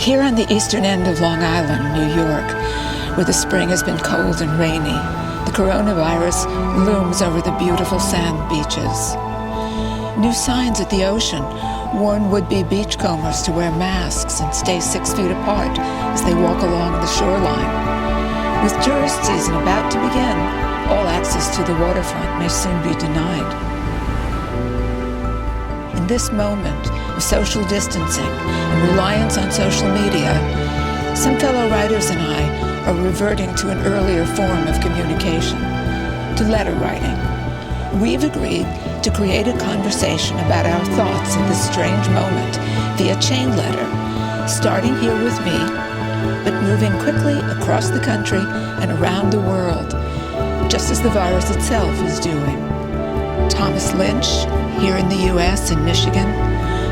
Here on the eastern end of Long Island, New York, where the spring has been cold and rainy, the coronavirus looms over the beautiful sand beaches. New signs at the ocean warn would-be beachcombers to wear masks and stay 6 feet apart as they walk along the shoreline. With tourist season about to begin, all access to the waterfront may soon be denied. In this moment of social distancing and reliance on social media, some fellow writers and I are reverting to an earlier form of communication, to letter writing. We've agreed to create a conversation about our thoughts at this strange moment via chain letter, starting here with me, but moving quickly across the country and around the world, just as the virus itself is doing. Thomas Lynch, here in the U.S. in Michigan,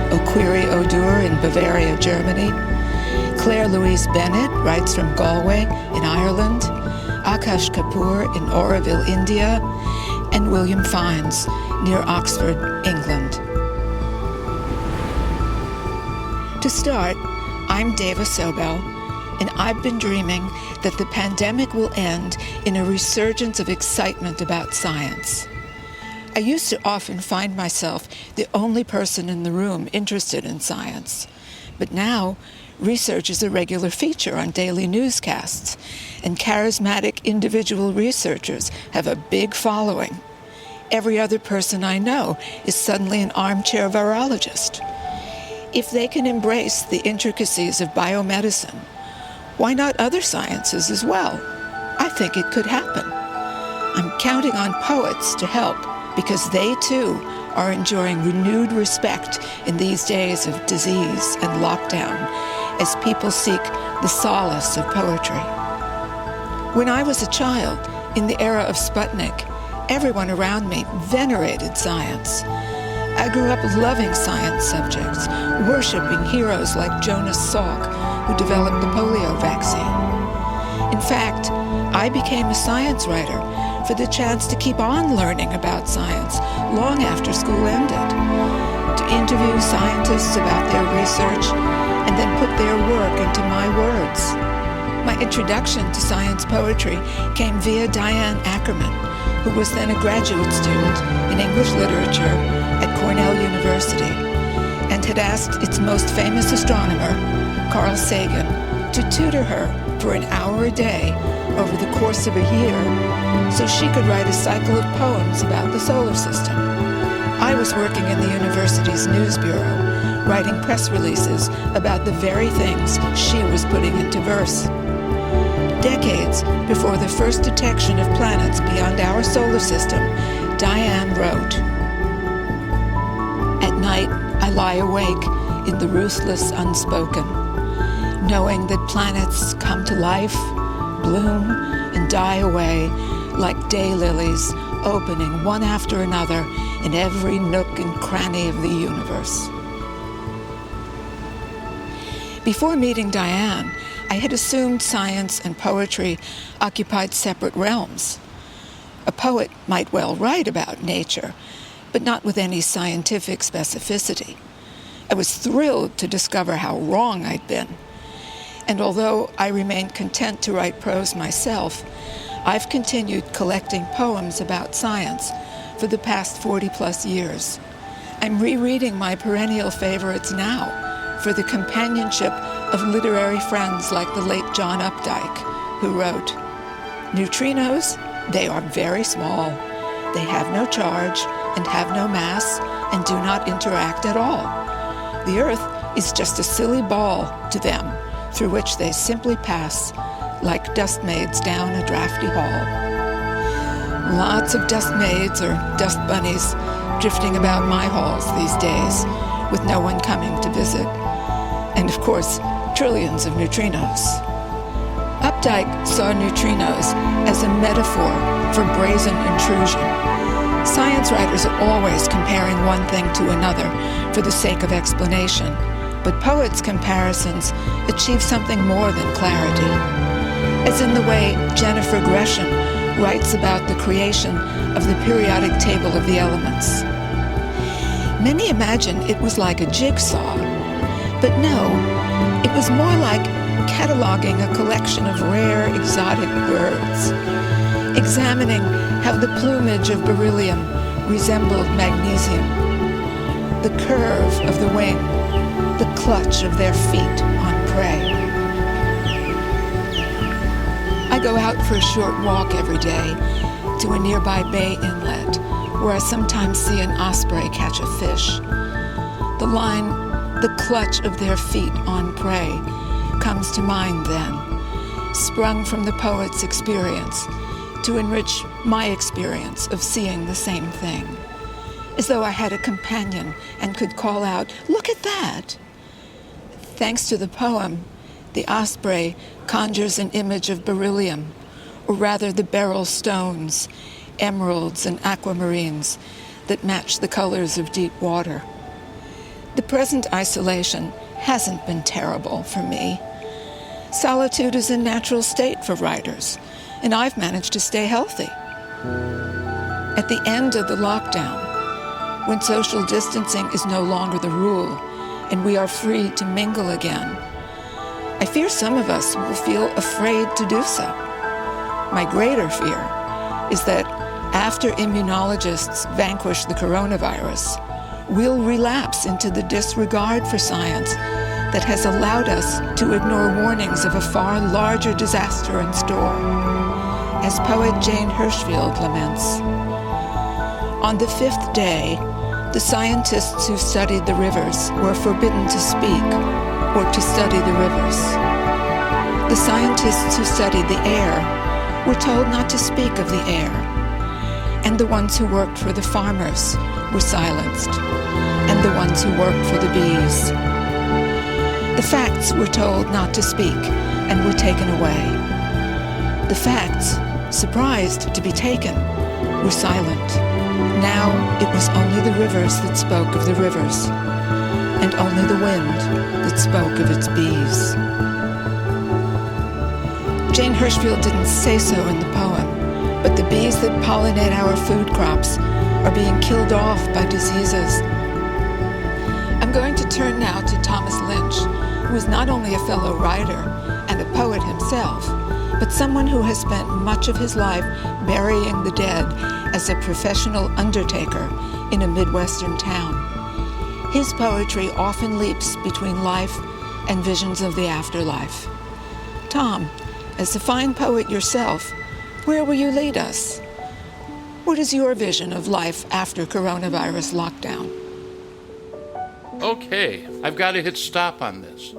Okwiri Odur in Bavaria, Germany, Claire Louise Bennett writes from Galway in Ireland, Akash Kapoor in Oroville, India, and William Fiennes near Oxford, England. To start, I'm Deva Sobel, and I've been dreaming that the pandemic will end in a resurgence of excitement about science. I used to often find myself the only person in the room interested in science, but now research is a regular feature on daily newscasts, and charismatic individual researchers have a big following. Every other person I know is suddenly an armchair virologist. If they can embrace the intricacies of biomedicine, why not other sciences as well? I think it could happen. I'm counting on poets to help, because they too are enjoying renewed respect in these days of disease and lockdown as people seek the solace of poetry. When I was a child, in the era of Sputnik, everyone around me venerated science. I grew up loving science subjects, worshiping heroes like Jonas Salk, who developed the polio vaccine. In fact, I became a science writer for the chance to keep on learning about science long after school ended, to interview scientists about their research and then put their work into my words. My introduction to science poetry came via Diane Ackerman, who was then a graduate student in English literature at Cornell University and had asked its most famous astronomer, Carl Sagan, to tutor her for an hour a day over the course of a year so she could write a cycle of poems about the solar system. I was working in the university's news bureau, writing press releases about the very things she was putting into verse. Decades before the first detection of planets beyond our solar system, Diane wrote, "At night, I lie awake in the ruthless unspoken, knowing that planets come to life, bloom, and die away like daylilies opening one after another in every nook and cranny of the universe." Before meeting Diane, I had assumed science and poetry occupied separate realms. A poet might well write about nature, but not with any scientific specificity. I was thrilled to discover how wrong I'd been. And although I remained content to write prose myself, I've continued collecting poems about science for the past 40-plus years. I'm rereading my perennial favorites now for the companionship of literary friends like the late John Updike, who wrote, "Neutrinos, they are very small. They have no charge and have no mass and do not interact at all. The Earth is just a silly ball to them, through which they simply pass like dust maids down a drafty hall." Lots of dust maids or dust bunnies drifting about my halls these days, with no one coming to visit. And of course, trillions of neutrinos. Updike saw neutrinos as a metaphor for brazen intrusion. Science writers are always comparing one thing to another for the sake of explanation, but poets' comparisons achieve something more than clarity, as in the way Jennifer Gresham writes about the creation of the periodic table of the elements. Many imagine it was like a jigsaw, But no, it was more like cataloging a collection of rare exotic birds, examining how the plumage of beryllium resembled magnesium, the curve of the wing, the clutch of their feet on prey. I go out for a short walk every day to a nearby bay inlet where I sometimes see an osprey catch a fish. The line, "the clutch of their feet on prey," comes to mind then, sprung from the poet's experience to enrich my experience of seeing the same thing, as though I had a companion and could call out, "Look at that!" Thanks to the poem, the osprey conjures an image of beryllium, or rather the beryl stones, emeralds and aquamarines that match the colors of deep water. The present isolation hasn't been terrible for me. Solitude is a natural state for writers, and I've managed to stay healthy. At the end of the lockdown, when social distancing is no longer the rule and we are free to mingle again, I fear some of us will feel afraid to do so. My greater fear is that after immunologists vanquish the coronavirus, we'll relapse into the disregard for science that has allowed us to ignore warnings of a far larger disaster in store, as poet Jane Hirshfield laments. On the fifth day, the scientists who studied the rivers were forbidden to speak or to study the rivers. The scientists who studied the air were told not to speak of the air, and the ones who worked for the farmers were silenced, and the ones who worked for the bees. The facts were told not to speak and were taken away. The facts, surprised to be taken, were silent. Now it was only the rivers that spoke of the rivers, and only the wind that spoke of its bees. Jane Hirshfield didn't say so in the poem, but the bees that pollinate our food crops are being killed off by diseases. I'm going to turn now to Thomas Lynch, who is not only a fellow writer and a poet himself, but someone who has spent much of his life burying the dead as a professional undertaker in a Midwestern town. His poetry often leaps between life and visions of the afterlife. Tom, as a fine poet yourself, where will you lead us? What is your vision of life after coronavirus lockdown? Okay, I've got to hit stop on this.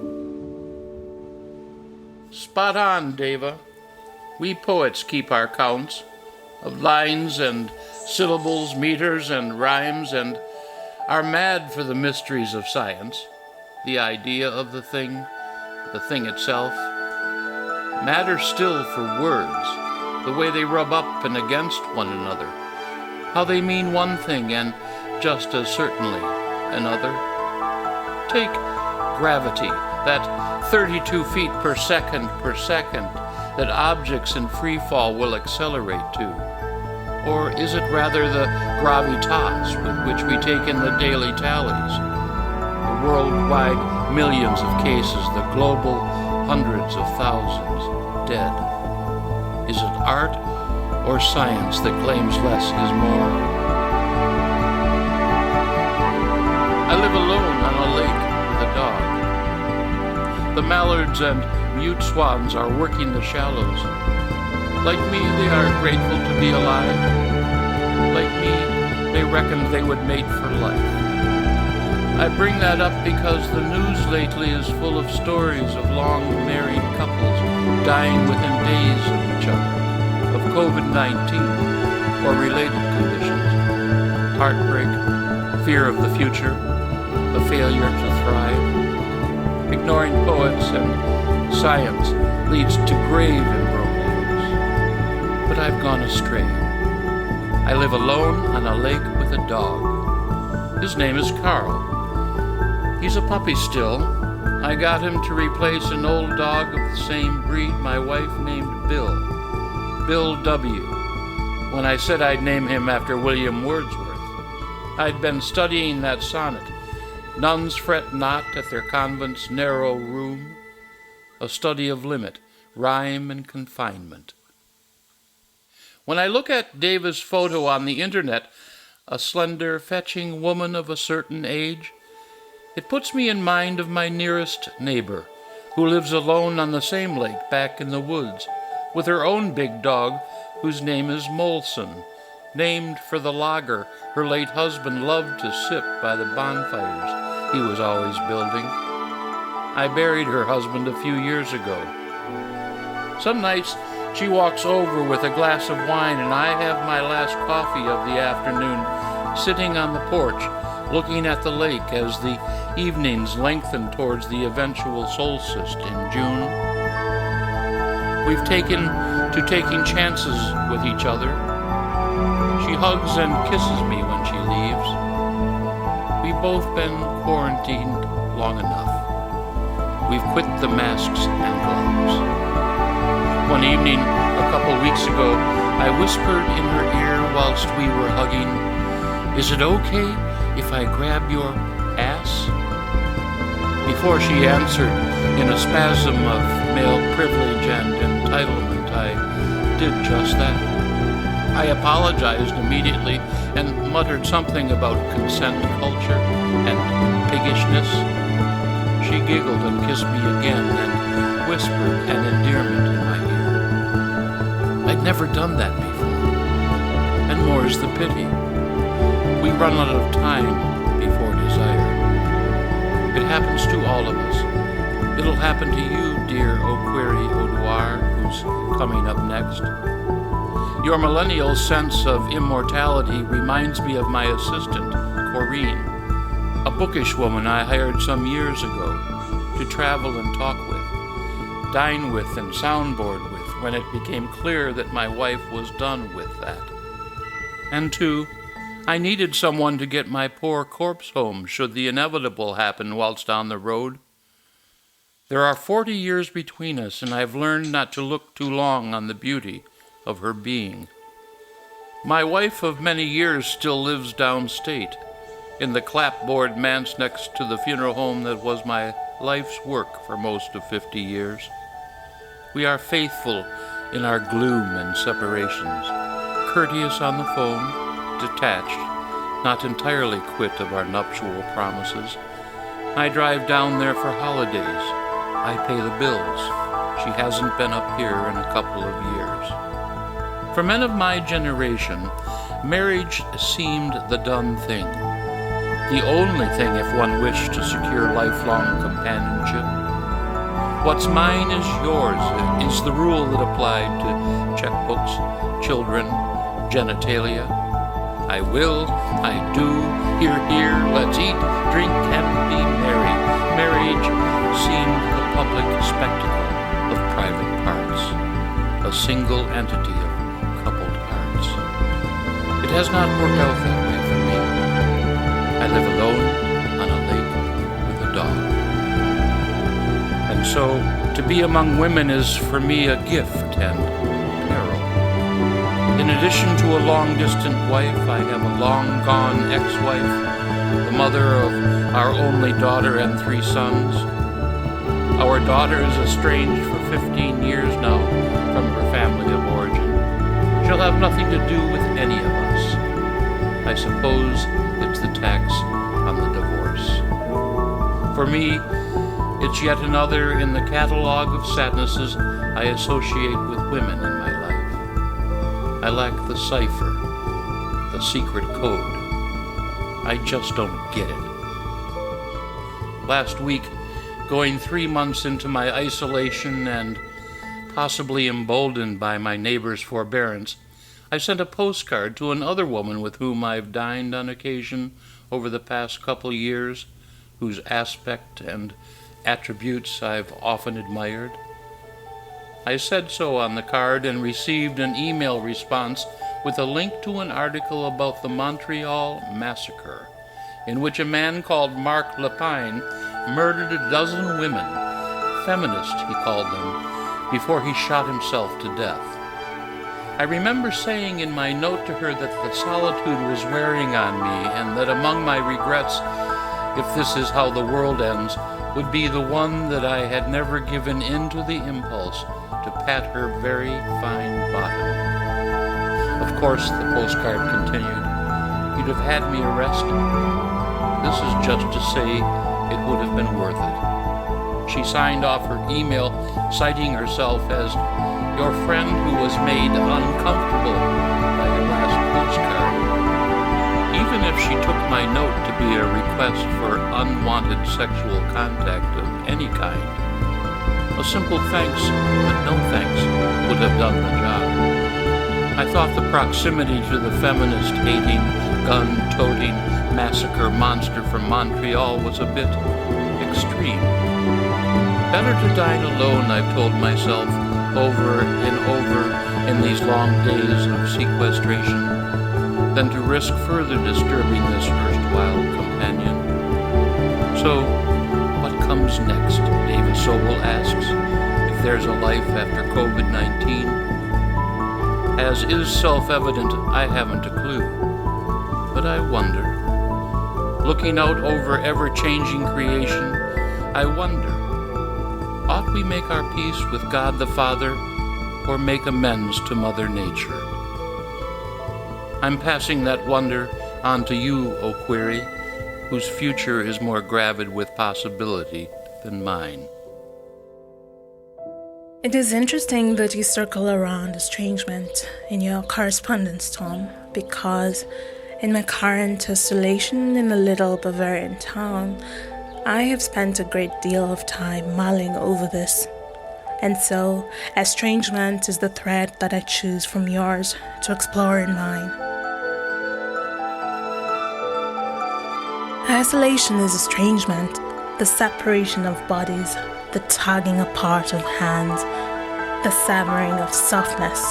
Spot on, Deva. We poets keep our counts of lines and syllables, meters and rhymes, and are mad for the mysteries of science, the idea of the thing itself. Matter still for words, the way they rub up and against one another, how they mean one thing and just as certainly another. Take gravity, that 32 feet per second that objects in free fall will accelerate to. Or is it rather the gravitas with which we take in the daily tallies, the worldwide millions of cases, the global hundreds of thousands dead? Is it art or science that claims less is more? I live alone on a lake with a dog. The mallards and mute swans are working the shallows. Like me, they are grateful to be alive. Like me, they reckoned they would mate for life. I bring that up because the news lately is full of stories of long married couples dying within days of each other, of COVID-19 or related conditions, heartbreak, fear of the future, a failure to thrive. Ignoring poets and science leads to grave imbroglios. But I've gone astray. I live alone on a lake with a dog. His name is Carl. He's a puppy still. I got him to replace an old dog of the same breed my wife named Bill W., when I said I'd name him after William Wordsworth. I'd been studying that sonnet, Nuns fret not at their convent's narrow room, a study of limit, rhyme, and confinement. When I look at Deva's photo on the internet, a slender, fetching woman of a certain age, it puts me in mind of my nearest neighbor, who lives alone on the same lake back in the woods, with her own big dog, whose name is Molson, named for the lager her late husband loved to sip by the bonfires he was always building. I buried her husband a few years ago. Some nights she walks over with a glass of wine, and I have my last coffee of the afternoon, sitting on the porch, looking at the lake as the evenings lengthen towards the eventual solstice in June. We've taken to taking chances with each other. She hugs and kisses me when she leaves. We've both been quarantined long enough. We've quit the masks and gloves. One evening, a couple weeks ago, I whispered in her ear whilst we were hugging, "Is it okay if I grab your ass?" Before she answered, in a spasm of male privilege and entitlement, I did just that. I apologized immediately and muttered something about consent culture and piggishness. She giggled and kissed me again and whispered an endearment in my ear. I'd never done that before, and more's the pity. We run out of time before desire. It happens to all of us. It'll happen to you, dear O'Query O'Dwyer, who's coming up next. Your millennial sense of immortality reminds me of my assistant, Corinne, a bookish woman I hired some years ago to travel and talk with, dine with, and soundboard with when it became clear that my wife was done with that. And two, I needed someone to get my poor corpse home should the inevitable happen whilst on the road. There are 40 years between us, and I've learned not to look too long on the beauty of her being. My wife of many years still lives downstate, in the clapboard manse next to the funeral home that was my life's work for most of 50 years. We are faithful in our gloom and separations, courteous on the phone, detached, not entirely quit of our nuptial promises. I drive down there for holidays. I pay the bills. She hasn't been up here in a couple of years. For men of my generation, marriage seemed the done thing, the only thing if one wished to secure lifelong companionship. What's mine is yours is the rule that applied to checkbooks, children, genitalia. I will, I do, here, let's eat, drink, and be merry. Marriage seemed the public spectacle of private parts, a single entity of coupled hearts. It has not worked out that way for me. I live alone on a lake with a dog. And so, to be among women is for me a gift and peril. In addition to a long-distant wife, I have a long-gone ex-wife, the mother of our only daughter and 3 sons. Our daughter is estranged for 15 years now from her family of origin. She'll have nothing to do with any of us. I suppose it's the tax on the divorce. For me, it's yet another in the catalog of sadnesses I associate with women in my life. I lack the cipher, the secret code. I just don't get it. Last week, going 3 months into my isolation and possibly emboldened by my neighbor's forbearance, I sent a postcard to another woman with whom I've dined on occasion over the past couple years, whose aspect and attributes I've often admired. I said so on the card and received an email response with a link to an article about the Montreal Massacre, in which a man called Mark Lepine murdered a dozen women, feminist he called them, before he shot himself to death. I remember saying in my note to her that the solitude was wearing on me and that among my regrets if this is how the world ends, would be the one that I had never given in to the impulse to pat her very fine bottom. Of course, the postcard continued, you'd have had me arrested. This is just to say it would have been worth it. She signed off her email, citing herself as your friend who was made uncomfortable by your last postcard. Even if she took my note to be a request for unwanted sexual contact of any kind, a simple thanks but no thanks would have done the job. I thought the proximity to the feminist-hating, gun-toting, massacre monster from Montreal was a bit extreme. Better to dine alone, I've told myself over and over in these long days of sequestration, than to risk further disturbing this erstwhile companion. So, what comes next? David Sobel asks, if there's a life after COVID-19. As is self-evident, I haven't a clue. But I wonder. Looking out over ever-changing creation, I wonder, ought we make our peace with God the Father or make amends to Mother Nature? I'm passing that wonder on to you, O query, whose future is more gravid with possibility than mine. It is interesting that you circle around estrangement in your correspondence, Tom, because in my current isolation in a little Bavarian town, I have spent a great deal of time mulling over this. And so, estrangement is the thread that I choose from yours to explore in mine. Isolation is estrangement, the separation of bodies, the tugging apart of hands, the severing of softness.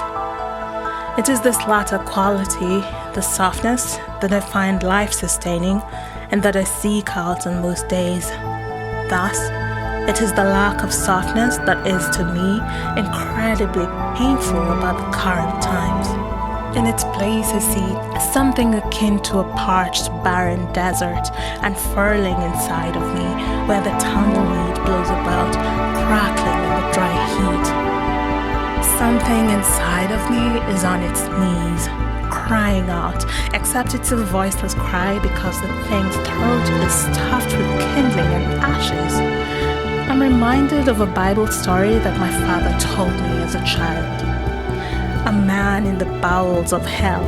It is this latter quality, the softness, that I find life-sustaining and that I seek out on most days. Thus, it is the lack of softness that is to me incredibly painful about the current times. In its place, I see something akin to a parched, barren desert unfurling inside of me, where the tumbleweed blows about, crackling in the dry heat. Something inside of me is on its knees, crying out, except it's a voiceless cry because the thing's throat is stuffed with kindling and ashes. I'm reminded of a Bible story that my father told me as a child. A man in the bowels of hell,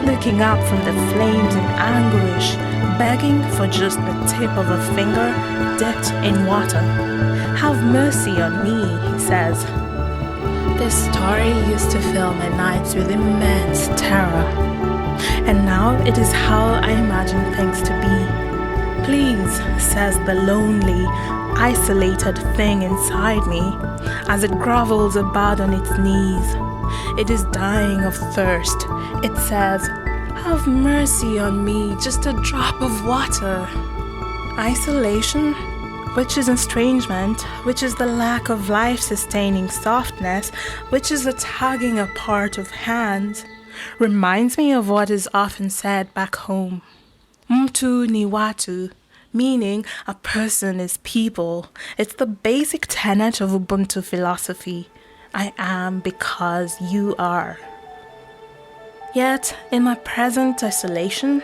looking up from the flames in anguish, begging for just the tip of a finger dipped in water. Have mercy on me, he says. This story used to fill my nights with immense terror, and now it is how I imagine things to be. Please, says the lonely, isolated thing inside me, as it grovels about on its knees. It is dying of thirst. It says, have mercy on me, just a drop of water. Isolation, which is estrangement, which is the lack of life-sustaining softness, which is the tugging apart of hands, reminds me of what is often said back home. Mtu ni watu, meaning a person is people. It's the basic tenet of Ubuntu philosophy. I am because you are. Yet, in my present isolation,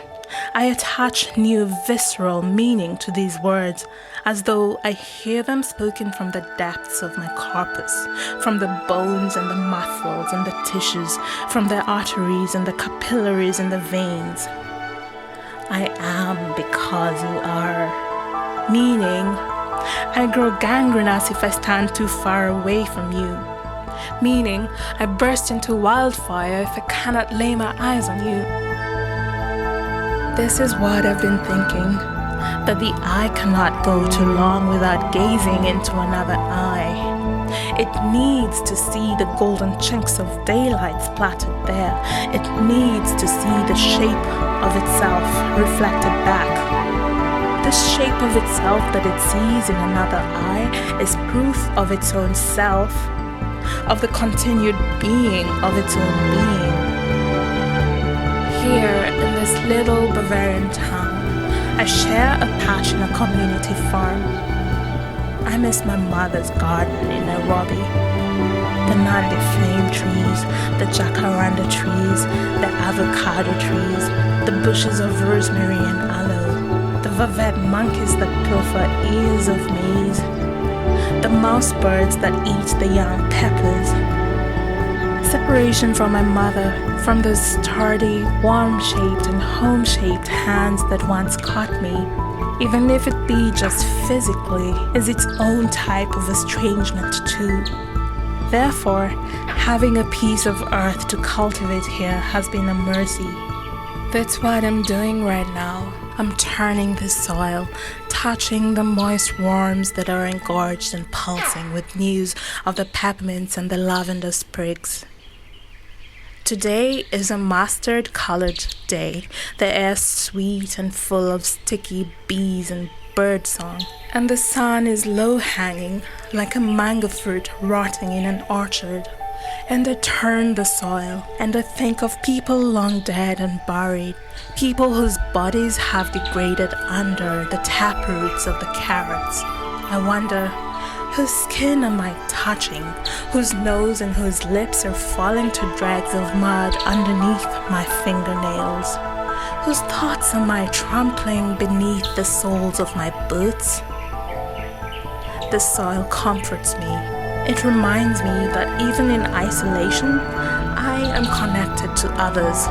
I attach new visceral meaning to these words, as though I hear them spoken from the depths of my corpus, from the bones and the muscles and the tissues, from the arteries and the capillaries and the veins. I am because you are. Meaning, I grow gangrenous if I stand too far away from you. Meaning, I burst into wildfire if I cannot lay my eyes on you. This is what I've been thinking, that the eye cannot go too long without gazing into another eye. It needs to see the golden chinks of daylight splattered there. It needs to see the shape of itself reflected back. This shape of itself that it sees in another eye is proof of its own self, of the continued being of its own being. Here in this little Bavarian town, I share a patch in a community farm. I miss my mother's garden in Nairobi. The Nandi flame trees, the jacaranda trees, the avocado trees, the bushes of rosemary and aloe, the vervet monkeys that pilfer ears of maize, the mouse birds that eat the young peppers. Separation from my mother, from those sturdy, warm-shaped and home-shaped hands that once caught me, even if it be just physically, is its own type of estrangement too. Therefore, having a piece of earth to cultivate here has been a mercy. That's what I'm doing right now. I'm turning the soil, touching the moist worms that are engorged and pulsing with news of the peppermints and the lavender sprigs. Today is a mustard-colored day. The air's sweet and full of sticky bees and birdsong, and the sun is low-hanging like a mango fruit rotting in an orchard. And I turn the soil, and I think of people long dead and buried, people whose bodies have degraded under the taproots of the carrots. I wonder, whose skin am I touching, whose nose and whose lips are falling to dregs of mud underneath my fingernails? Whose thoughts am I trampling beneath the soles of my boots? The soil comforts me. It reminds me that even in isolation, I am connected to others.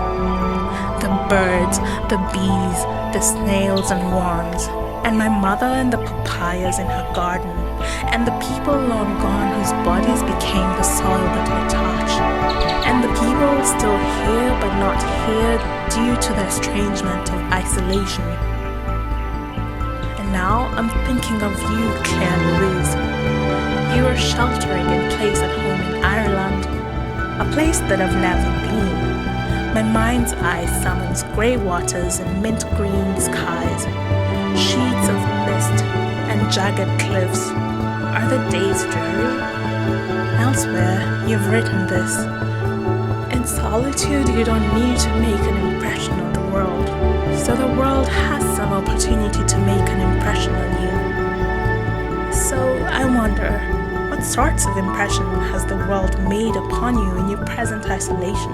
The birds, the bees, the snails and worms, and my mother and the papayas in her garden, and the people long gone whose bodies became the soil that I touch, and the people still here but not here due to the estrangement of isolation. And now I'm thinking of you, Claire Louise. You are sheltering in place at home in Ireland, a place that I've never been. My mind's eye summons grey waters and mint green skies, sheets of mist and jagged cliffs. Are the days dreary? Elsewhere, you've written this. In solitude, you don't need to make an impression on the world, so the world has some opportunity to make an impression on you. So I wonder, what sorts of impression has the world made upon you in your present isolation?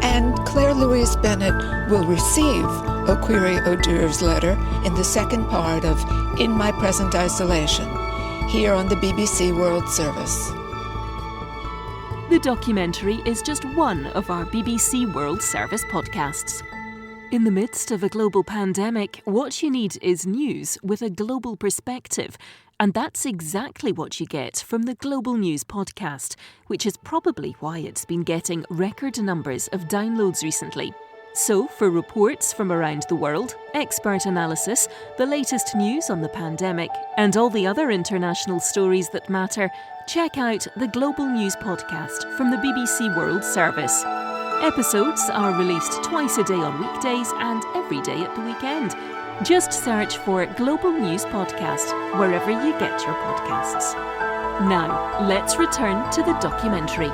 And Claire Louise Bennett will receive Okwiri Odur's letter in the second part of In My Present Isolation, here on the BBC World Service. The documentary is just one of our BBC World Service podcasts. In the midst of a global pandemic, what you need is news with a global perspective. And that's exactly what you get from the Global News podcast, which is probably why it's been getting record numbers of downloads recently. So, for reports from around the world, expert analysis, the latest news on the pandemic, and all the other international stories that matter, check out the Global News podcast from the BBC World Service. Episodes are released twice a day on weekdays and every day at the weekend. Just search for Global News Podcast wherever you get your podcasts. Now, let's return to the documentary.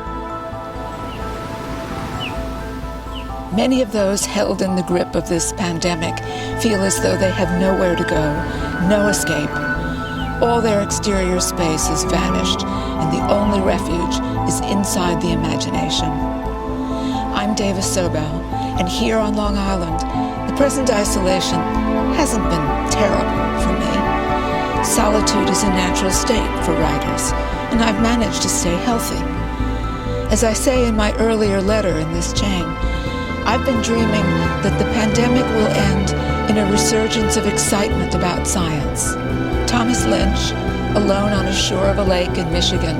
Many of those held in the grip of this pandemic feel as though they have nowhere to go, no escape. All their exterior space has vanished, and the only refuge is inside the imagination. I'm Dava Sobel, and here on Long Island, the present isolation hasn't been terrible for me. Solitude is a natural state for writers, and I've managed to stay healthy. As I say in my earlier letter in this chain, I've been dreaming that the pandemic will end in a resurgence of excitement about science. Thomas Lynch, alone on a shore of a lake in Michigan,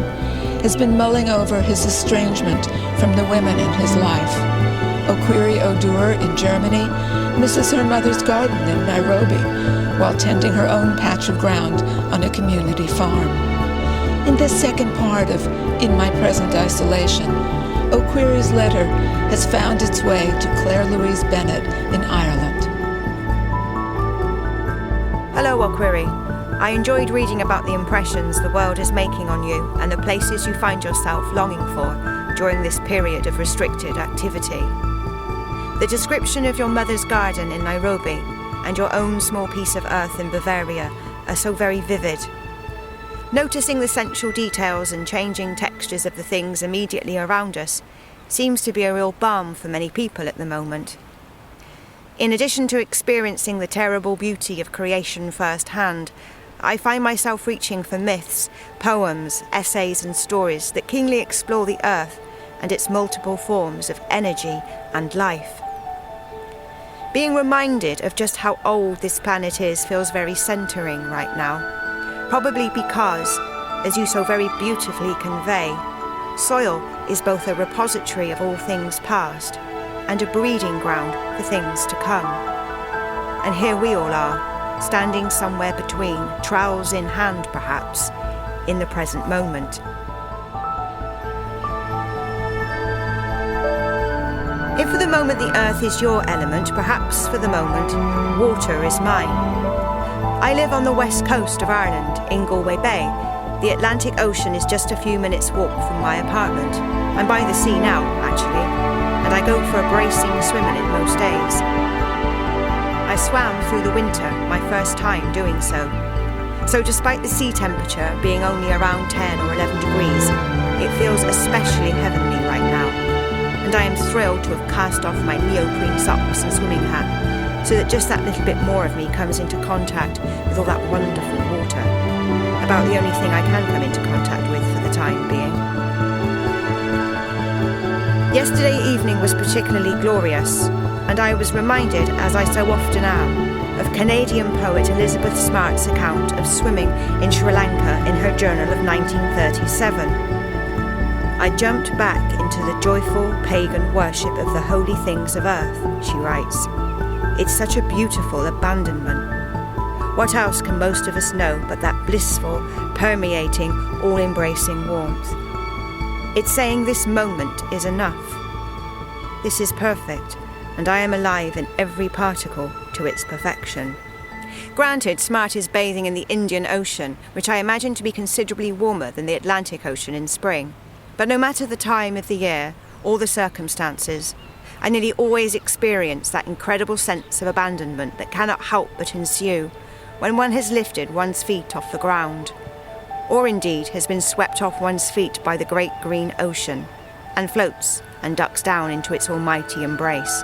has been mulling over his estrangement from the women in his life. Okwiri Odur in Germany misses her mother's garden in Nairobi while tending her own patch of ground on a community farm. In this second part of In My Present Isolation, Okwiri's letter has found its way to Claire Louise Bennett in Ireland. Hello, Okwiri. I enjoyed reading about the impressions the world is making on you and the places you find yourself longing for during this period of restricted activity. The description of your mother's garden in Nairobi and your own small piece of earth in Bavaria are so very vivid. Noticing the sensual details and changing textures of the things immediately around us seems to be a real balm for many people at the moment. In addition to experiencing the terrible beauty of creation firsthand, I find myself reaching for myths, poems, essays and stories that keenly explore the earth and its multiple forms of energy and life. Being reminded of just how old this planet is feels very centering right now, probably because, as you so very beautifully convey, soil is both a repository of all things past and a breeding ground for things to come. And here we all are, standing somewhere between, trowels in hand perhaps, in the present moment. If for the moment the earth is your element, perhaps for the moment water is mine. I live on the west coast of Ireland, in Galway Bay. The Atlantic Ocean is just a few minutes' walk from my apartment. I'm by the sea now, actually, and I go for a bracing swim in it most days. I swam through the winter, my first time doing so. So despite the sea temperature being only around 10 or 11 degrees, it feels especially heavenly right now. And I am thrilled to have cast off my neoprene socks and swimming hat, so that just that little bit more of me comes into contact with all that wonderful water. About the only thing I can come into contact with for the time being. Yesterday evening was particularly glorious, and I was reminded, as I so often am, of Canadian poet Elizabeth Smart's account of swimming in Sri Lanka in her journal of 1937. I jumped back into the joyful pagan worship of the holy things of earth, she writes. It's such a beautiful abandonment. What else can most of us know but that blissful, permeating, all-embracing warmth? It's saying this moment is enough. This is perfect, and I am alive in every particle to its perfection. Granted, Smart is bathing in the Indian Ocean, which I imagine to be considerably warmer than the Atlantic Ocean in spring. But no matter the time of the year or the circumstances, I nearly always experience that incredible sense of abandonment that cannot help but ensue when one has lifted one's feet off the ground, or indeed has been swept off one's feet by the great green ocean, and floats and ducks down into its almighty embrace.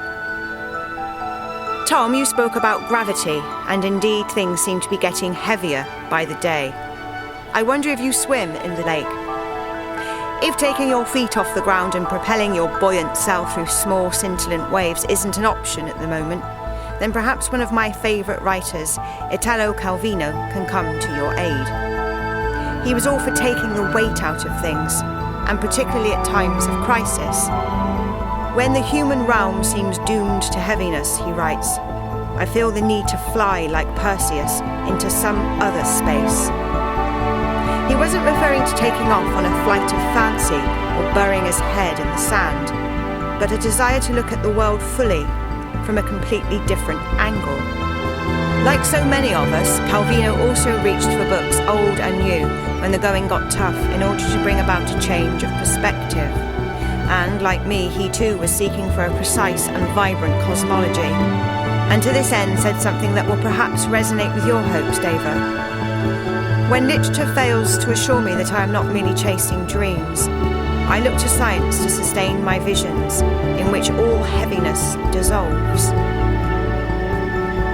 Tom, you spoke about gravity, and indeed things seem to be getting heavier by the day. I wonder if you swim in the lake. If taking your feet off the ground and propelling your buoyant self through small scintillant waves isn't an option at the moment, then perhaps one of my favourite writers, Italo Calvino, can come to your aid. He was all for taking the weight out of things, and particularly at times of crisis. When the human realm seems doomed to heaviness, he writes, I feel the need to fly like Perseus into some other space. He wasn't referring to taking off on a flight of fancy or burying his head in the sand, but a desire to look at the world fully from a completely different angle. Like so many of us, Calvino also reached for books old and new when the going got tough in order to bring about a change of perspective. And, like me, he too was seeking for a precise and vibrant cosmology. And to this end said something that will perhaps resonate with your hopes, Deva. When literature fails to assure me that I am not merely chasing dreams, I look to science to sustain my visions, in which all heaviness dissolves.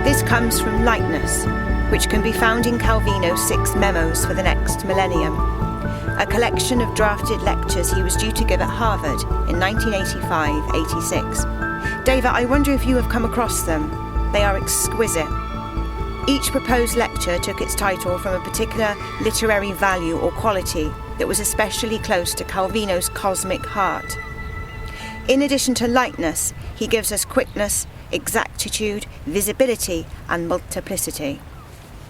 This comes from Lightness, which can be found in Calvino's 6 Memos for the Next Millennium, a collection of drafted lectures he was due to give at Harvard in 1985-86. Deva, I wonder if you have come across them. They are exquisite. Each proposed lecture took its title from a particular literary value or quality that was especially close to Calvino's cosmic heart. In addition to lightness, he gives us quickness, exactitude, visibility, and multiplicity.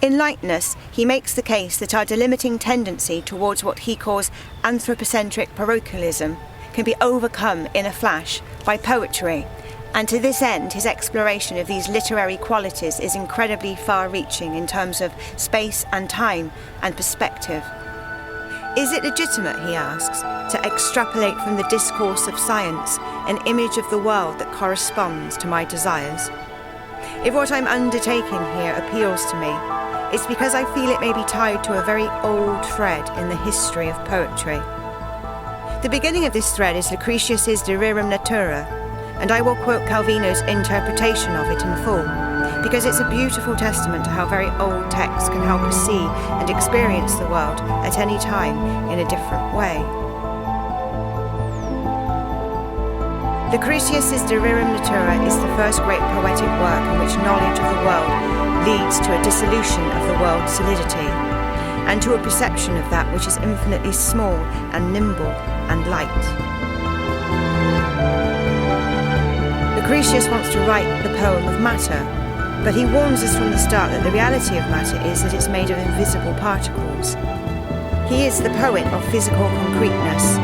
In lightness, he makes the case that our delimiting tendency towards what he calls anthropocentric parochialism can be overcome in a flash by poetry, and to this end his exploration of these literary qualities is incredibly far-reaching in terms of space and time and perspective. Is it legitimate, he asks, to extrapolate from the discourse of science an image of the world that corresponds to my desires? If what I'm undertaking here appeals to me, it's because I feel it may be tied to a very old thread in the history of poetry. The beginning of this thread is Lucretius's De Rerum Natura, and I will quote Calvino's interpretation of it in full, because it's a beautiful testament to how very old texts can help us see and experience the world at any time in a different way. Lucretius's De Rerum Natura is the first great poetic work in which knowledge of the world leads to a dissolution of the world's solidity, and to a perception of that which is infinitely small and nimble and light. Lucretius wants to write the poem of matter, but he warns us from the start that the reality of matter is that it's made of invisible particles. He is the poet of physical concreteness,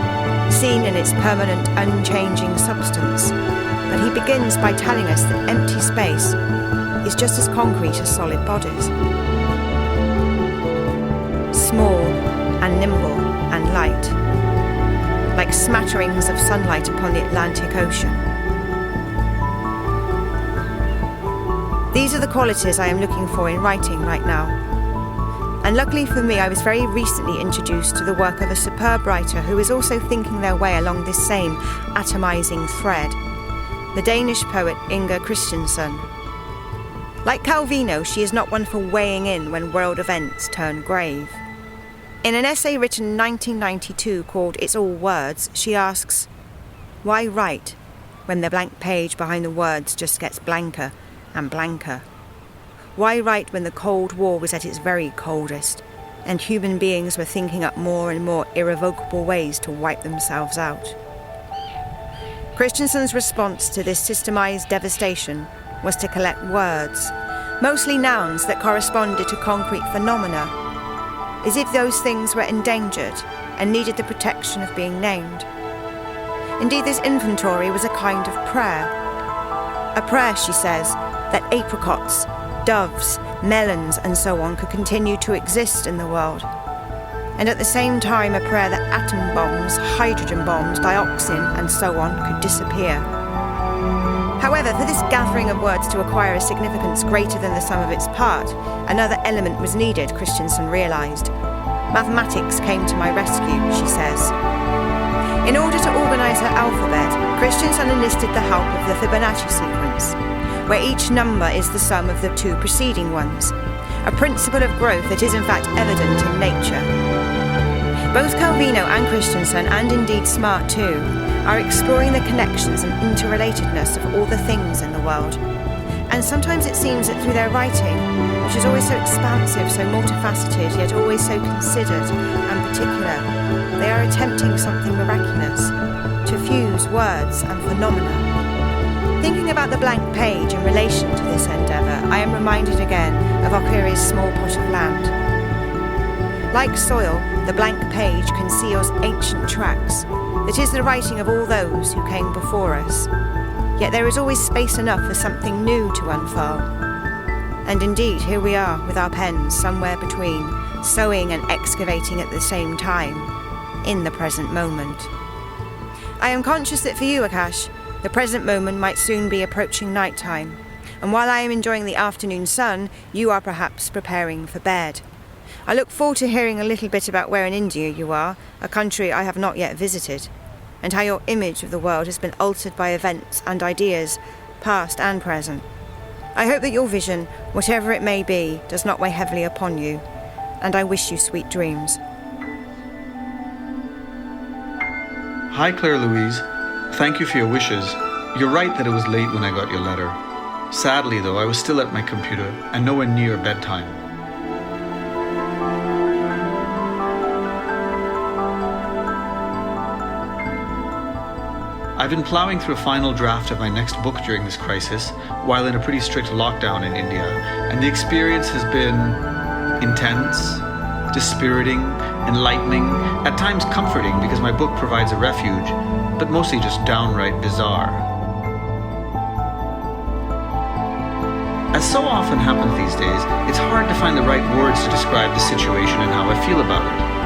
seen in its permanent, unchanging substance, but he begins by telling us that empty space is just as concrete as solid bodies. Small and nimble and light, like smatterings of sunlight upon the Atlantic Ocean. These are the qualities I am looking for in writing right now. And luckily for me, I was very recently introduced to the work of a superb writer who is also thinking their way along this same atomizing thread, the Danish poet Inger Christensen. Like Calvino, she is not one for weighing in when world events turn grave. In an essay written in 1992 called It's All Words, she asks, why write when the blank page behind the words just gets blanker and blanker? Why write when the Cold War was at its very coldest and human beings were thinking up more and more irrevocable ways to wipe themselves out? Christensen's response to this systemized devastation was to collect words, mostly nouns that corresponded to concrete phenomena, as if those things were endangered and needed the protection of being named. Indeed, this inventory was a kind of prayer. A prayer, she says, that apricots, doves, melons, and so on could continue to exist in the world. And at the same time, a prayer that atom bombs, hydrogen bombs, dioxin, and so on could disappear. However, for this gathering of words to acquire a significance greater than the sum of its part, another element was needed, Christensen realised. Mathematics came to my rescue, she says. In order to organise her alphabet, Christensen enlisted the help of the Fibonacci sequence, where each number is the sum of the two preceding ones, a principle of growth that is in fact evident in nature. Both Calvino and Christensen, and indeed Smart too, are exploring the connections and interrelatedness of all the things in the world. And sometimes it seems that through their writing, which is always so expansive, so multifaceted, yet always so considered and particular, they are attempting something miraculous, to fuse words and phenomena. Thinking about the blank page in relation to this endeavour, I am reminded again of Okiri's Small Pot of Land. Like soil, the blank page conceals ancient tracks, that is the writing of all those who came before us. Yet there is always space enough for something new to unfurl. And indeed, here we are with our pens somewhere between, sowing and excavating at the same time, in the present moment. I am conscious that for you, Akash, the present moment might soon be approaching night time, and while I am enjoying the afternoon sun, you are perhaps preparing for bed. I look forward to hearing a little bit about where in India you are, a country I have not yet visited, and how your image of the world has been altered by events and ideas, past and present. I hope that your vision, whatever it may be, does not weigh heavily upon you, and I wish you sweet dreams. Hi, Claire Louise. Thank you for your wishes. You're right that it was late when I got your letter. Sadly, though, I was still at my computer and nowhere near bedtime. I've been ploughing through a final draft of my next book during this crisis, while in a pretty strict lockdown in India, and the experience has been intense, dispiriting, enlightening, at times comforting because my book provides a refuge, but mostly just downright bizarre. As so often happens these days, it's hard to find the right words to describe the situation and how I feel about it.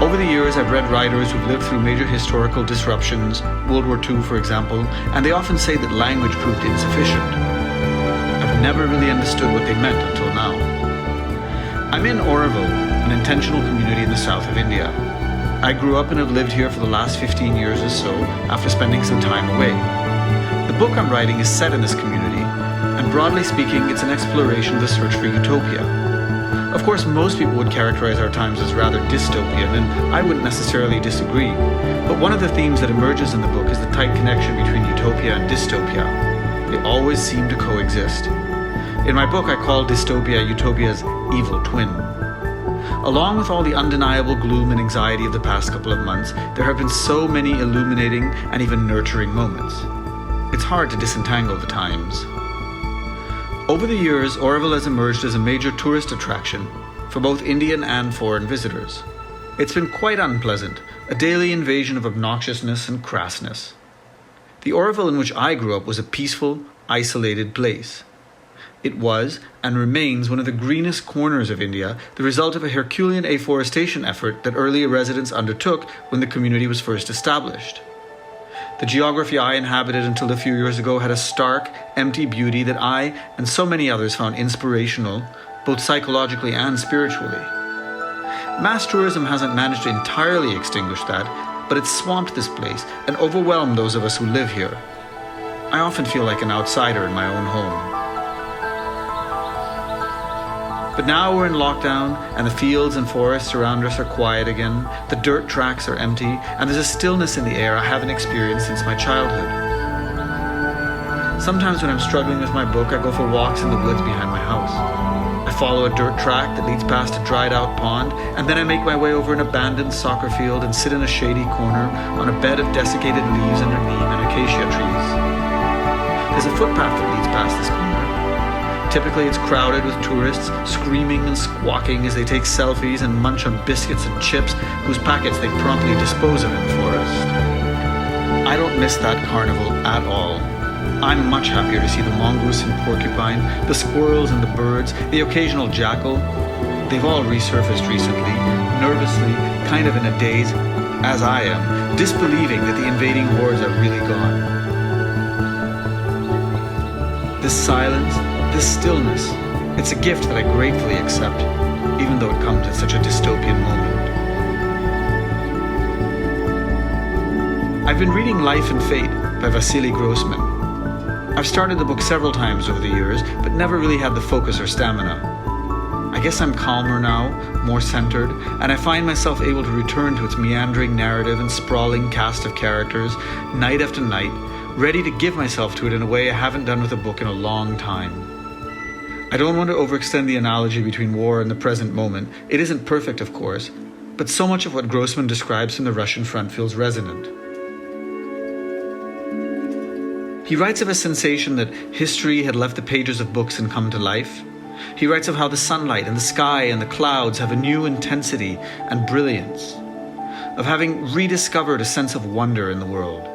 Over the years, I've read writers who've lived through major historical disruptions, World War II, for example, and they often say that language proved insufficient. I've never really understood what they meant until now. I'm in Oroville, an intentional community in the south of India. I grew up and have lived here for the last 15 years or so after spending some time away. The book I'm writing is set in this community, and broadly speaking, it's an exploration of the search for utopia. Of course, most people would characterize our times as rather dystopian, and I wouldn't necessarily disagree. But one of the themes that emerges in the book is the tight connection between utopia and dystopia. They always seem to coexist. In my book, I call dystopia utopia's evil twin. Along with all the undeniable gloom and anxiety of the past couple of months, there have been so many illuminating and even nurturing moments. It's hard to disentangle the times. Over the years, Oroville has emerged as a major tourist attraction for both Indian and foreign visitors. It's been quite unpleasant, a daily invasion of obnoxiousness and crassness. The Oroville in which I grew up was a peaceful, isolated place. It was, and remains, one of the greenest corners of India, the result of a Herculean afforestation effort that early residents undertook when the community was first established. The geography I inhabited until a few years ago had a stark, empty beauty that I and so many others found inspirational, both psychologically and spiritually. Mass tourism hasn't managed to entirely extinguish that, but it's swamped this place and overwhelmed those of us who live here. I often feel like an outsider in my own home. But now we're in lockdown, and the fields and forests around us are quiet again, the dirt tracks are empty, and there's a stillness in the air I haven't experienced since my childhood. Sometimes when I'm struggling with my book, I go for walks in the woods behind my house. I follow a dirt track that leads past a dried-out pond, and then I make my way over an abandoned soccer field and sit in a shady corner on a bed of desiccated leaves under neem and acacia trees. There's a footpath that leads past this corner. Typically, it's crowded with tourists, screaming and squawking as they take selfies and munch on biscuits and chips whose packets they promptly dispose of in the forest. I don't miss that carnival at all. I'm much happier to see the mongoose and porcupine, the squirrels and the birds, the occasional jackal. They've all resurfaced recently, nervously, kind of in a daze, as I am, disbelieving that the invading hordes are really gone. This silence, this stillness, it's a gift that I gratefully accept, even though it comes at such a dystopian moment. I've been reading Life and Fate by Vasily Grossman. I've started the book several times over the years, but never really had the focus or stamina. I guess I'm calmer now, more centered, and I find myself able to return to its meandering narrative and sprawling cast of characters, night after night, ready to give myself to it in a way I haven't done with a book in a long time. I don't want to overextend the analogy between war and the present moment. It isn't perfect, of course, but so much of what Grossman describes from the Russian front feels resonant. He writes of a sensation that history had left the pages of books and come to life. He writes of how the sunlight and the sky and the clouds have a new intensity and brilliance, of having rediscovered a sense of wonder in the world.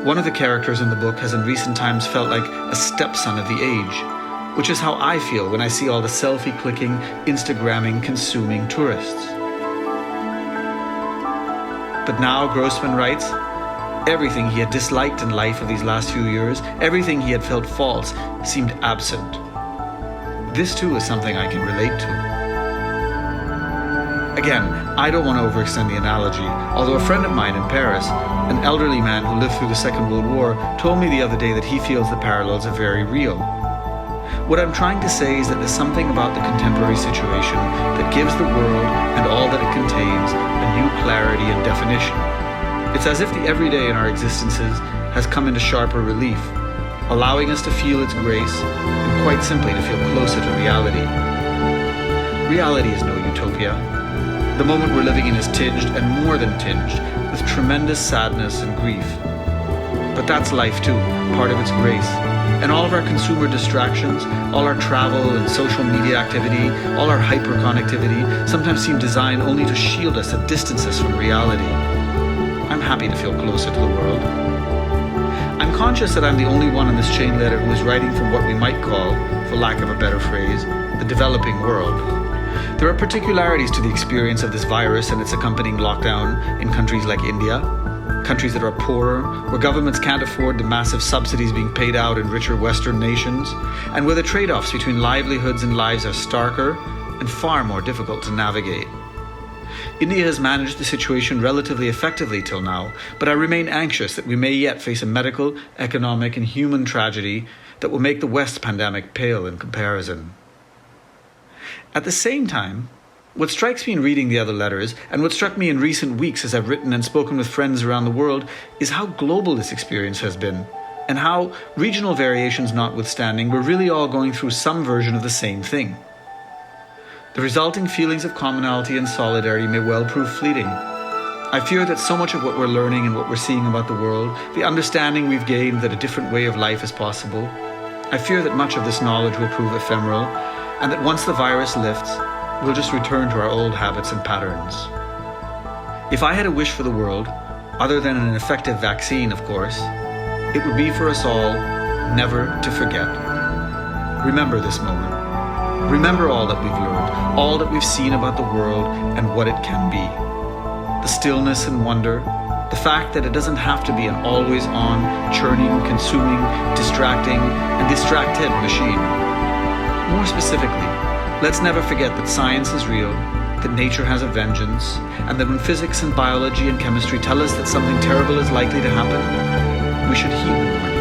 One of the characters in the book has in recent times felt like a stepson of the age, which is how I feel when I see all the selfie-clicking, Instagramming, consuming tourists. But now, Grossman writes, everything he had disliked in life of these last few years, everything he had felt false, seemed absent. This too is something I can relate to. Again, I don't want to overextend the analogy, although a friend of mine in Paris, an elderly man who lived through the Second World War, told me the other day that he feels the parallels are very real. What I'm trying to say is that there's something about the contemporary situation that gives the world and all that it contains a new clarity and definition. It's as if the everyday in our existences has come into sharper relief, allowing us to feel its grace and quite simply to feel closer to reality. Reality is no utopia. The moment we're living in is tinged, and more than tinged, with tremendous sadness and grief. But that's life too, part of its grace. And all of our consumer distractions, all our travel and social media activity, all our hyperconnectivity, sometimes seem designed only to shield us and distance us from reality. I'm happy to feel closer to the world. I'm conscious that I'm the only one in this chain letter who is writing from what we might call, for lack of a better phrase, the developing world. There are particularities to the experience of this virus and its accompanying lockdown in countries like India. countries that are poorer, where governments can't afford the massive subsidies being paid out in richer Western nations, and where the trade-offs between livelihoods and lives are starker and far more difficult to navigate. India has managed the situation relatively effectively till now, but I remain anxious that we may yet face a medical, economic, and human tragedy that will make the West pandemic pale in comparison. At the same time, what strikes me in reading the other letters, and what struck me in recent weeks as I've written and spoken with friends around the world, is how global this experience has been, and how, regional variations notwithstanding, we're really all going through some version of the same thing. The resulting feelings of commonality and solidarity may well prove fleeting. I fear that so much of what we're learning and what we're seeing about the world, the understanding we've gained that a different way of life is possible, I fear that much of this knowledge will prove ephemeral, and that once the virus lifts, we'll just return to our old habits and patterns. If I had a wish for the world, other than an effective vaccine, of course, it would be for us all never to forget. Remember this moment. Remember all that we've learned, all that we've seen about the world and what it can be. The stillness and wonder, the fact that it doesn't have to be an always-on, churning, consuming, distracting, and distracted machine. More specifically, let's never forget that science is real, that nature has a vengeance, and that when physics and biology and chemistry tell us that something terrible is likely to happen, we should heed the warning.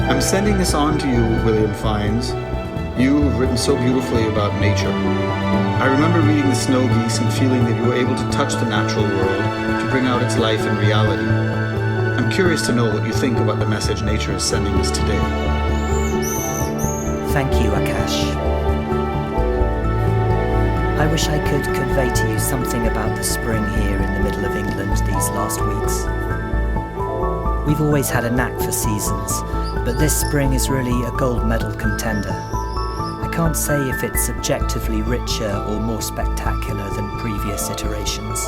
I'm sending this on to you, William Fiennes, you who've written so beautifully about nature. I remember reading The Snow Geese and feeling that you were able to touch the natural world to bring out its life and reality. I'm curious to know what you think about the message nature is sending us today. Thank you, Akash. I wish I could convey to you something about the spring here in the middle of England these last weeks. We've always had a knack for seasons, but this spring is really a gold medal contender. I can't say if it's objectively richer or more spectacular than previous iterations.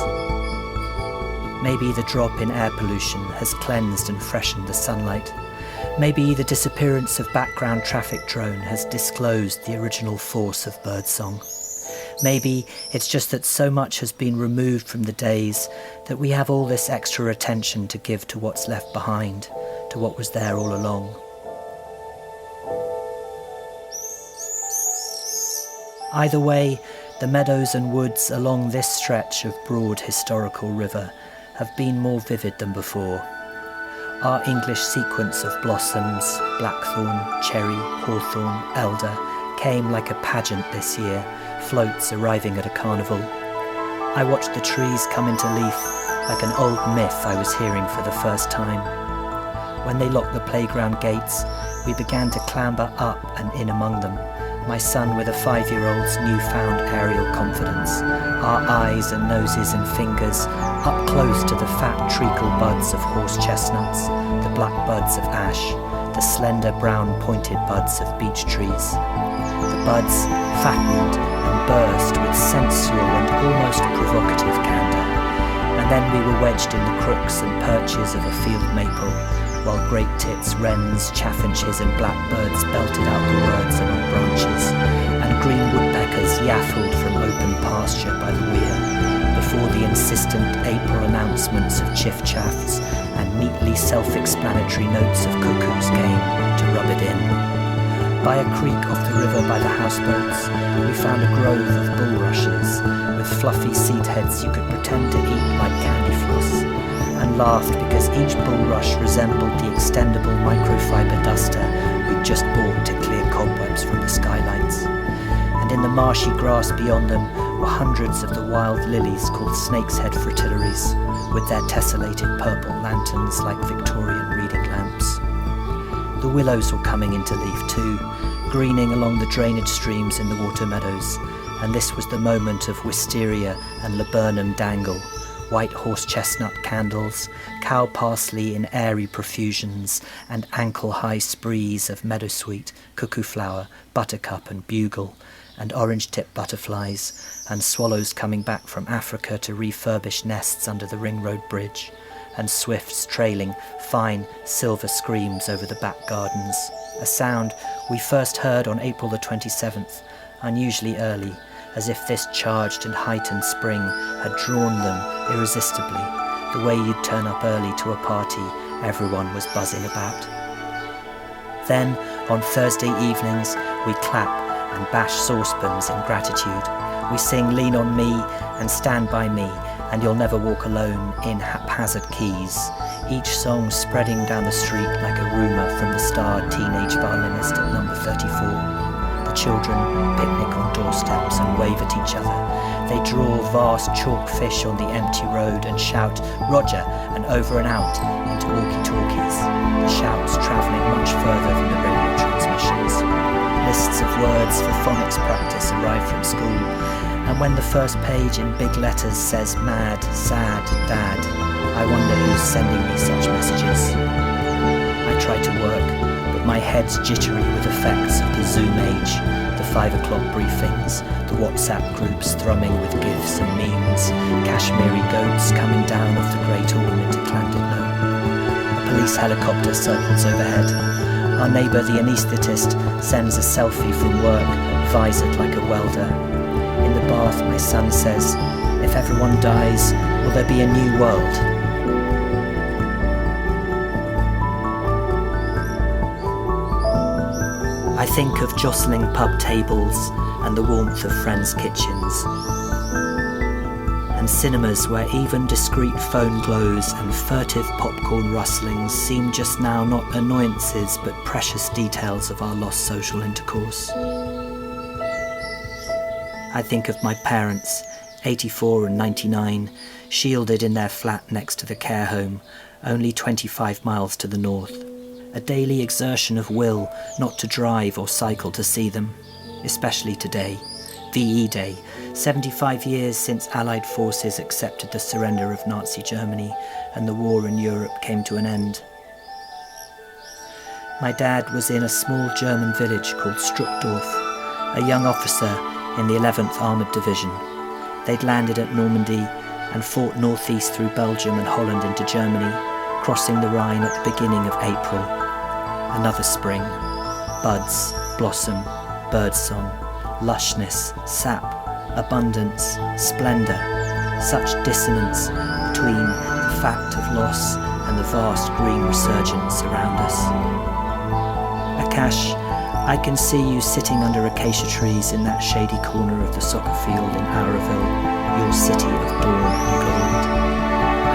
Maybe the drop in air pollution has cleansed and freshened the sunlight. Maybe the disappearance of background traffic drone has disclosed the original force of birdsong. Maybe it's just that so much has been removed from the days that we have all this extra attention to give to what's left behind, to what was there all along. Either way, the meadows and woods along this stretch of broad historical river have been more vivid than before. Our English sequence of blossoms, blackthorn, cherry, hawthorn, elder, came like a pageant this year, floats arriving at a carnival. I watched the trees come into leaf like an old myth I was hearing for the first time. When they locked the playground gates, we began to clamber up and in among them, my son with a 5-year-old's newfound aerial confidence, our eyes and noses and fingers up close to the fat treacle buds of horse chestnuts, the black buds of ash, the slender brown pointed buds of beech trees. The buds fattened and burst with sensual and almost provocative candour, and then we were wedged in the crooks and perches of a field maple, while great tits, wrens, chaffinches and blackbirds belted out the words among branches, and green woodpeckers yaffled from open pasture by the weir, before the insistent April announcements of chiff-chaffs and neatly self-explanatory notes of cuckoos came to rub it in. By a creek off the river by the houseboats, we found a grove of bulrushes with fluffy seed heads you could pretend to eat like candy floss, and laughed because each bulrush resembled the extendable microfiber duster we'd just bought to clear cobwebs from the skylights. And in the marshy grass beyond them were hundreds of the wild lilies called snake's head fritillaries, with their tessellated purple lanterns like Victorian reading lamps. The willows were coming into leaf too, greening along the drainage streams in the water meadows, and this was the moment of wisteria and laburnum dangle, white horse chestnut candles, cow parsley in airy profusions, and ankle-high sprees of meadowsweet, cuckoo flower, buttercup and bugle, and orange-tipped butterflies, and swallows coming back from Africa to refurbish nests under the Ring Road Bridge, and swifts trailing fine silver screams over the back gardens, a sound we first heard on April the 27th, unusually early, as if this charged and heightened spring had drawn them irresistibly, the way you'd turn up early to a party everyone was buzzing about. Then, on Thursday evenings, we clap and bash saucepans in gratitude. We sing Lean on Me and Stand By Me and You'll Never Walk Alone in haphazard keys, each song spreading down the street like a rumour from the starred teenage violinist at number 34. The children picnic on doorsteps and wave at each other. They draw vast chalk fish on the empty road and shout "Roger" and "over and out" into walkie-talkies, the shouts travelling much further than the radio transmissions. Lists of words for phonics practice arrive from school, and when the first page in big letters says "mad, sad, dad," I wonder who's sending me such messages. I try to work, but my head's jittery with effects of the Zoom age, the 5 o'clock briefings, the WhatsApp groups thrumming with gifs and memes, Kashmiri goats coming down off the Great Orme into Llandudno. A police helicopter circles overhead. Our neighbour, the anaesthetist, sends a selfie from work, visored like a welder. In the bath, my son says, "If everyone dies, will there be a new world?" I think of jostling pub tables and the warmth of friends' kitchens, and cinemas where even discreet phone glows and furtive popcorn rustlings seem just now not annoyances but precious details of our lost social intercourse. I think of my parents, 84 and 99, shielded in their flat next to the care home, only 25 miles to the north. A daily exertion of will not to drive or cycle to see them, especially today, VE Day, 75 years since Allied forces accepted the surrender of Nazi Germany and the war in Europe came to an end. My dad was in a small German village called Struckdorf, a young officer in the 11th Armoured Division. They'd landed at Normandy and fought northeast through Belgium and Holland into Germany, crossing the Rhine at the beginning of April. Another spring. Buds, blossom, birdsong, lushness, sap, abundance, splendour. Such dissonance between the fact of loss and the vast green resurgence around us. Akash, I can see you sitting under acacia trees in that shady corner of the soccer field in Auroville, your city of dawn and gold.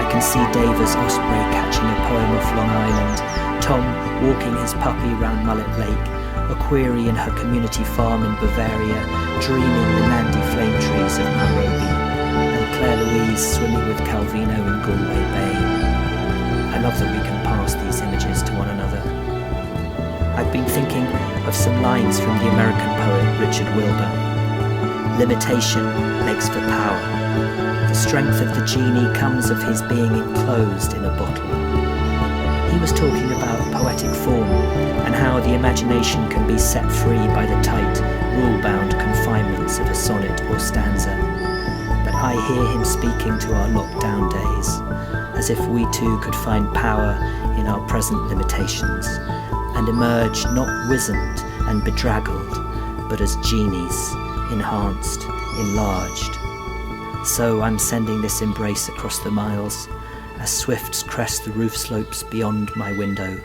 I can see Davis Osprey catching a poem off Long Island, Tom walking his puppy round Mullet Lake, a query in her community farm in Bavaria, dreaming the Nandi flame trees of Nairobi, and Claire Louise swimming with Calvino in Galway Bay. I love that we can pass these images to one another. I've been thinking of some lines from the American poet Richard Wilbur. Limitation makes for power. The strength of the genie comes of his being enclosed in a bottle. He was talking about poetic form and how the imagination can be set free by the tight, rule-bound confinements of a sonnet or stanza. But I hear him speaking to our lockdown days, as if we too could find power in our present limitations, and emerge not wizened and bedraggled, but as genies, enhanced, enlarged. So I'm sending this embrace across the miles, as swifts crest the roof slopes beyond my window,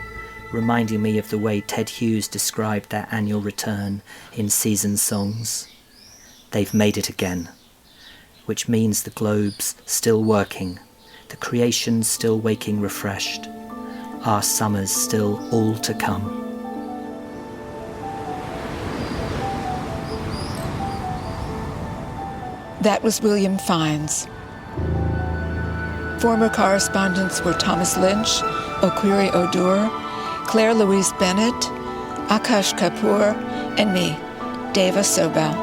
reminding me of the way Ted Hughes described their annual return in Season Songs. They've made it again, which means the globe's still working, the creation's still waking refreshed, our summer's still all to come. That was William Fiennes. Former correspondents were Thomas Lynch, Okwiri Odur, Claire Louise Bennett, Akash Kapoor, and me, Deva Sobel.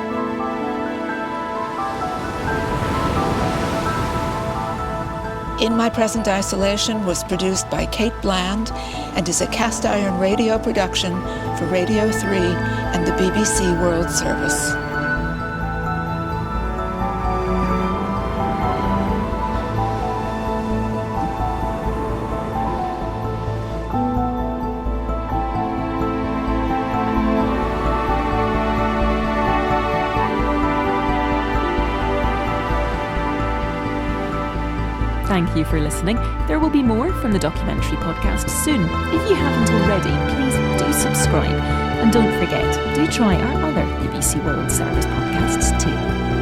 In My Present Isolation was produced by Kate Bland and is a cast iron radio production for Radio 3 and the BBC World Service. Thank you for listening. There will be more from the Documentary podcast soon. If you haven't already, please do subscribe. And don't forget, do try our other BBC World Service podcasts too.